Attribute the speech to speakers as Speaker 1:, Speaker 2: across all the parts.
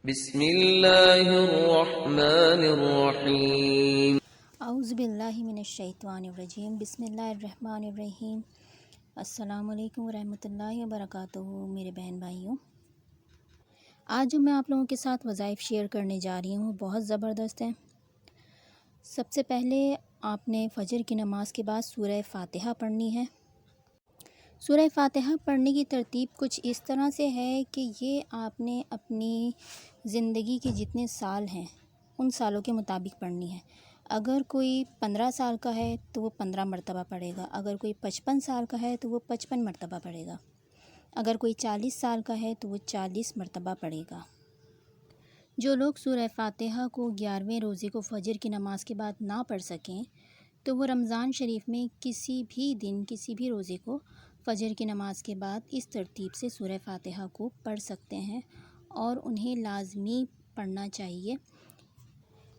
Speaker 1: بسم اللہ الرحمن الرحیم۔
Speaker 2: اعوذ باللہ من الشیطان الرجیم، بسم اللہ الرحمن الرحیم۔ السلام علیکم ورحمۃ اللہ وبرکاتہ۔ میرے بہن بھائیوں، آج جو میں آپ لوگوں کے ساتھ وظائف شیئر کرنے جا رہی ہوں بہت زبردست ہیں۔ سب سے پہلے آپ نے فجر کی نماز کے بعد سورہ فاتحہ پڑھنی ہے۔ سورہ فاتحہ پڑھنے کی ترتیب کچھ اس طرح سے ہے کہ یہ آپ نے اپنی زندگی کے جتنے سال ہیں ان سالوں کے مطابق پڑھنی ہے۔ اگر کوئی 15 سال کا ہے تو وہ 15 مرتبہ پڑھے گا، اگر کوئی 55 سال کا ہے تو وہ 55 مرتبہ پڑھے گا، اگر کوئی 40 سال کا ہے تو وہ 40 مرتبہ پڑھے گا۔ جو لوگ سورہ فاتحہ کو 11ویں روزے کو فجر کی نماز کے بعد نہ پڑھ سکیں تو وہ رمضان شریف میں کسی بھی دن کسی بھی روزے کو فجر کی نماز کے بعد اس ترتیب سے سورہ فاتحہ کو پڑھ سکتے ہیں اور انہیں لازمی پڑھنا چاہیے۔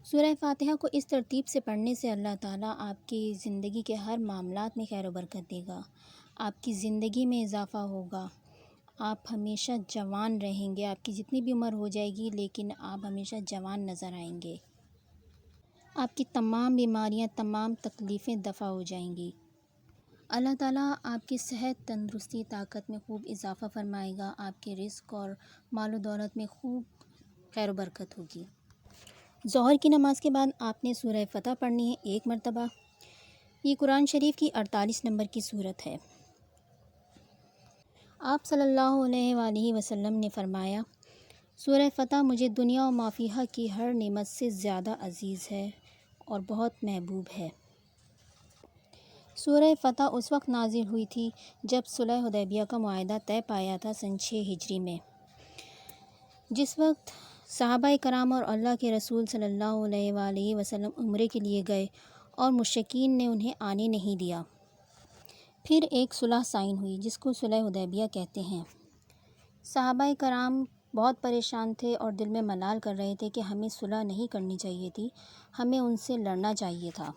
Speaker 2: سورہ فاتحہ کو اس ترتیب سے پڑھنے سے اللہ تعالیٰ آپ کی زندگی کے ہر معاملات میں خیر و برکت دے گا، آپ کی زندگی میں اضافہ ہوگا، آپ ہمیشہ جوان رہیں گے، آپ کی جتنی بھی عمر ہو جائے گی لیکن آپ ہمیشہ جوان نظر آئیں گے، آپ کی تمام بیماریاں تمام تکلیفیں دفع ہو جائیں گی۔ اللہ تعالیٰ آپ کی صحت تندرستی طاقت میں خوب اضافہ فرمائے گا، آپ کے رزق اور مال و دولت میں خوب خیر و برکت ہوگی۔ ظہر کی نماز کے بعد آپ نے سورہ فتح پڑھنی ہے 1 مرتبہ۔ یہ قرآن شریف کی 48 نمبر کی سورت ہے۔ آپ صلی اللہ علیہ وآلہ وسلم نے فرمایا، سورہ فتح مجھے دنیا و ما فیہا کی ہر نعمت سے زیادہ عزیز ہے اور بہت محبوب ہے۔ سورہ فتح اس وقت نازل ہوئی تھی جب صلح حدیبیہ کا معاہدہ طے پایا تھا سن 6 ہجری میں، جس وقت صحابہ کرام اور اللہ کے رسول صلی اللہ علیہ وآلہ وسلم عمرے کے لیے گئے اور مشرکین نے انہیں آنے نہیں دیا۔ پھر ایک صلح سائن ہوئی جس کو صلح حدیبیہ کہتے ہیں۔ صحابہ کرام بہت پریشان تھے اور دل میں ملال کر رہے تھے کہ ہمیں صلح نہیں کرنی چاہیے تھی، ہمیں ان سے لڑنا چاہیے تھا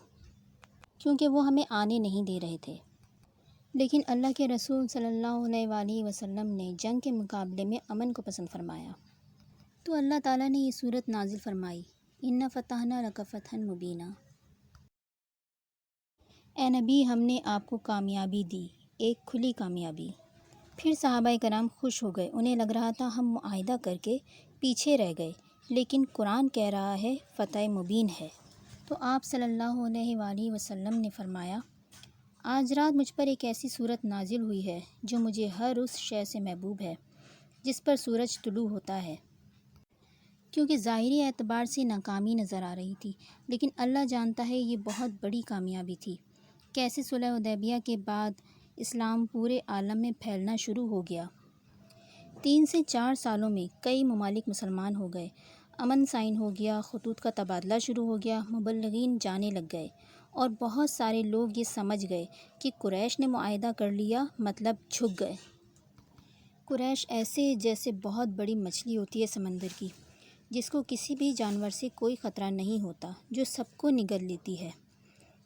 Speaker 2: کیونکہ وہ ہمیں آنے نہیں دے رہے تھے۔ لیکن اللہ کے رسول صلی اللہ علیہ وآلہ وسلم نے جنگ کے مقابلے میں امن کو پسند فرمایا، تو اللہ تعالیٰ نے یہ صورت نازل فرمائی، اِنَّا فَتَحْنَا لَكَ فَتْحًا مُبِینًا۔ اے نبی، ہم نے آپ کو کامیابی دی، ایک کھلی کامیابی۔ پھر صحابہ کرام خوش ہو گئے، انہیں لگ رہا تھا ہم معاہدہ کر کے پیچھے رہ گئے، لیکن قرآن کہہ رہا ہے فتح مبین ہے۔ تو آپ صلی اللہ علیہ وآلہ وسلم نے فرمایا، آج رات مجھ پر ایک ایسی صورت نازل ہوئی ہے جو مجھے ہر اس شے سے محبوب ہے جس پر سورج طلوع ہوتا ہے، کیونکہ ظاہری اعتبار سے ناکامی نظر آ رہی تھی لیکن اللہ جانتا ہے یہ بہت بڑی کامیابی تھی۔ کیسے صلح حدیبیہ کے بعد اسلام پورے عالم میں پھیلنا شروع ہو گیا۔ 3 سے 4 سالوں میں کئی ممالک مسلمان ہو گئے، امن سائن ہو گیا، خطوط کا تبادلہ شروع ہو گیا، مبلغین جانے لگ گئے اور بہت سارے لوگ یہ سمجھ گئے کہ قریش نے معاہدہ کر لیا مطلب جھک گئے۔ قریش ایسے جیسے بہت بڑی مچھلی ہوتی ہے سمندر کی، جس کو کسی بھی جانور سے کوئی خطرہ نہیں ہوتا، جو سب کو نگل لیتی ہے۔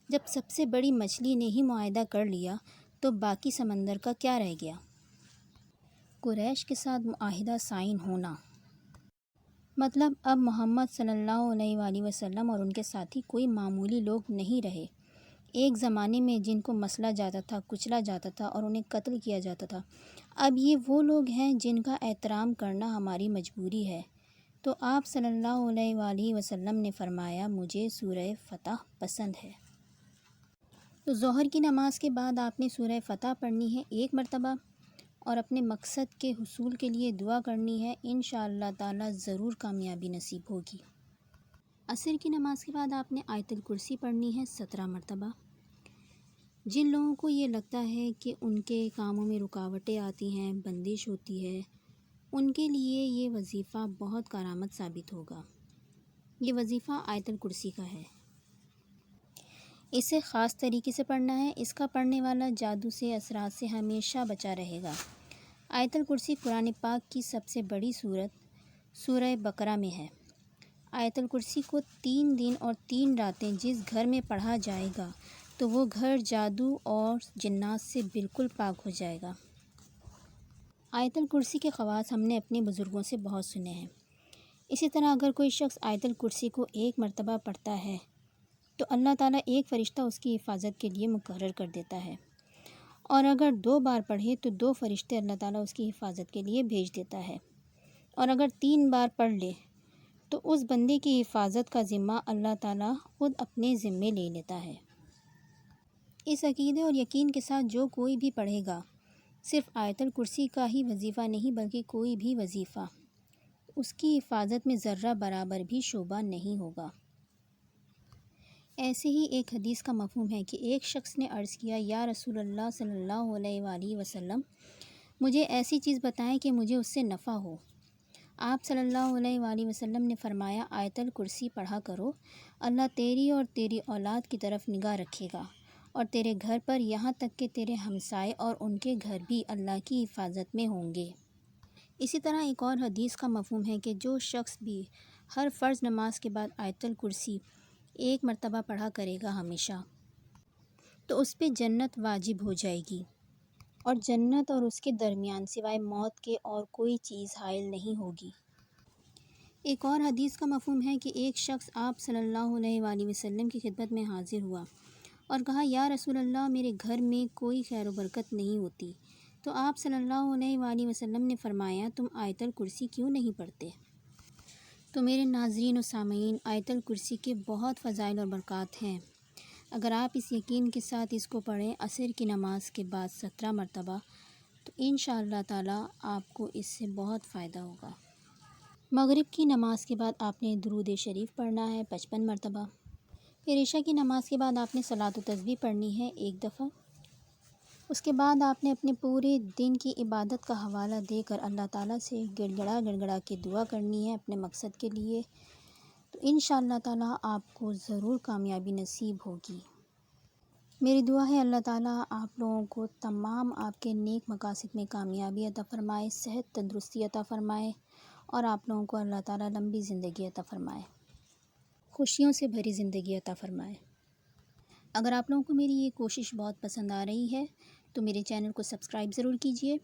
Speaker 2: جب سب سے بڑی مچھلی نے ہی معاہدہ کر لیا تو باقی سمندر کا کیا رہ گیا؟ قریش کے ساتھ معاہدہ سائن ہونا مطلب اب محمد صلی اللہ علیہ وآلہ وسلم اور ان کے ساتھی کوئی معمولی لوگ نہیں رہے۔ ایک زمانے میں جن کو مسلا جاتا تھا، کچلا جاتا تھا اور انہیں قتل کیا جاتا تھا، اب یہ وہ لوگ ہیں جن کا احترام کرنا ہماری مجبوری ہے۔ تو آپ صلی اللہ علیہ وآلہ وسلم نے فرمایا، مجھے سورہ فتح پسند ہے۔ تو ظہر کی نماز کے بعد آپ نے سورہ فتح پڑھنی ہے 1 مرتبہ اور اپنے مقصد کے حصول کے لیے دعا کرنی ہے، انشاءاللہ تعالیٰ ضرور کامیابی نصیب ہوگی۔ عصر کی نماز کے بعد آپ نے آیت الکرسی پڑھنی ہے 17 مرتبہ۔ جن لوگوں کو یہ لگتا ہے کہ ان کے کاموں میں رکاوٹیں آتی ہیں، بندش ہوتی ہے، ان کے لیے یہ وظیفہ بہت کارآمد ثابت ہوگا۔ یہ وظیفہ آیت الکرسی کا ہے۔ اسے خاص طریقے سے پڑھنا ہے، اس کا پڑھنے والا جادو سے، اثرات سے ہمیشہ بچا رہے گا۔ آیت الکرسی قرآن پاک کی سب سے بڑی سورت سورہ بقرہ میں ہے۔ آیت الکرسی کو 3 دن اور 3 راتیں جس گھر میں پڑھا جائے گا تو وہ گھر جادو اور جنات سے بالکل پاک ہو جائے گا۔ آیت الکرسی کے خواص ہم نے اپنے بزرگوں سے بہت سنے ہیں۔ اسی طرح اگر کوئی شخص آیت الکرسی کو 1 مرتبہ پڑھتا ہے تو اللہ تعالیٰ ایک فرشتہ اس کی حفاظت کے لیے مقرر کر دیتا ہے، اور اگر 2 بار پڑھے تو 2 فرشتے اللہ تعالیٰ اس کی حفاظت کے لیے بھیج دیتا ہے، اور اگر 3 بار پڑھ لے تو اس بندے کی حفاظت کا ذمہ اللہ تعالیٰ خود اپنے ذمے لے لیتا ہے۔ اس عقیدے اور یقین کے ساتھ جو کوئی بھی پڑھے گا، صرف آیت الکرسی کا ہی وظیفہ نہیں بلکہ کوئی بھی وظیفہ، اس کی حفاظت میں ذرہ برابر بھی شعبہ نہیں ہوگا۔ ایسے ہی ایک حدیث کا مفہوم ہے کہ ایک شخص نے عرض کیا، یا رسول اللہ صلی اللہ علیہ وآلہ وسلم، مجھے ایسی چیز بتائیں کہ مجھے اس سے نفع ہو۔ آپ صلی اللہ علیہ وآلہ وسلم نے فرمایا، آیت الکرسی پڑھا کرو، اللہ تیری اور تیری اولاد کی طرف نگاہ رکھے گا، اور تیرے گھر پر یہاں تک کہ تیرے ہمسائے اور ان کے گھر بھی اللہ کی حفاظت میں ہوں گے۔ اسی طرح ایک اور حدیث کا مفہوم ہے کہ جو شخص بھی ہر فرض نماز کے بعد آیت الکرسی 1 مرتبہ پڑھا کرے گا ہمیشہ، تو اس پہ جنت واجب ہو جائے گی، اور جنت اور اس کے درمیان سوائے موت کے اور کوئی چیز حائل نہیں ہوگی۔ ایک اور حدیث کا مفہوم ہے کہ ایک شخص آپ صلی اللہ علیہ وآلہ وسلم کی خدمت میں حاضر ہوا اور کہا، یا رسول اللہ، میرے گھر میں کوئی خیر و برکت نہیں ہوتی۔ تو آپ صلی اللہ علیہ وآلہ وسلم نے فرمایا، تم آیت الکرسی کیوں نہیں پڑھتے؟ تو میرے ناظرین و سامعین، آیت الکرسی کے بہت فضائل اور برکات ہیں۔ اگر آپ اس یقین کے ساتھ اس کو پڑھیں عصر کی نماز کے بعد 17 مرتبہ، تو انشاءاللہ تعالیٰ آپ کو اس سے بہت فائدہ ہوگا۔ مغرب کی نماز کے بعد آپ نے درود شریف پڑھنا ہے 55 مرتبہ۔ پھر عشاء کی نماز کے بعد آپ نے صلاۃ و تسبیح پڑھنی ہے 1 دفعہ۔ اس کے بعد آپ نے اپنے پورے دن کی عبادت کا حوالہ دے کر اللہ تعالیٰ سے گڑ گڑا کے دعا کرنی ہے اپنے مقصد کے لیے، تو انشاءاللہ تعالیٰ آپ کو ضرور کامیابی نصیب ہوگی۔ میری دعا ہے اللہ تعالیٰ آپ لوگوں کو تمام آپ کے نیک مقاصد میں کامیابی عطا فرمائے، صحت تندرستی عطا فرمائے، اور آپ لوگوں کو اللہ تعالیٰ لمبی زندگی عطا فرمائے، خوشیوں سے بھری زندگی عطا فرمائے۔ اگر آپ لوگوں کو میری یہ کوشش بہت پسند آ رہی ہے تو میرے چینل کو سبسکرائب ضرور کیجیے،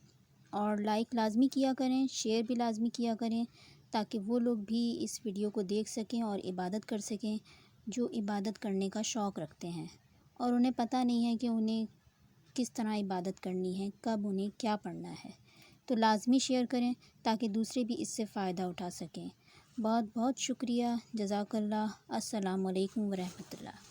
Speaker 2: اور لائک لازمی کیا کریں، شیئر بھی لازمی کیا کریں، تاکہ وہ لوگ بھی اس ویڈیو کو دیکھ سکیں اور عبادت کر سکیں جو عبادت کرنے کا شوق رکھتے ہیں اور انہیں پتہ نہیں ہے کہ انہیں کس طرح عبادت کرنی ہے، کب انہیں کیا پڑھنا ہے۔ تو لازمی شیئر کریں تاکہ دوسرے بھی اس سے فائدہ اٹھا سکیں۔ بہت بہت شکریہ، جزاک اللہ، السلام علیکم ورحمۃ اللہ۔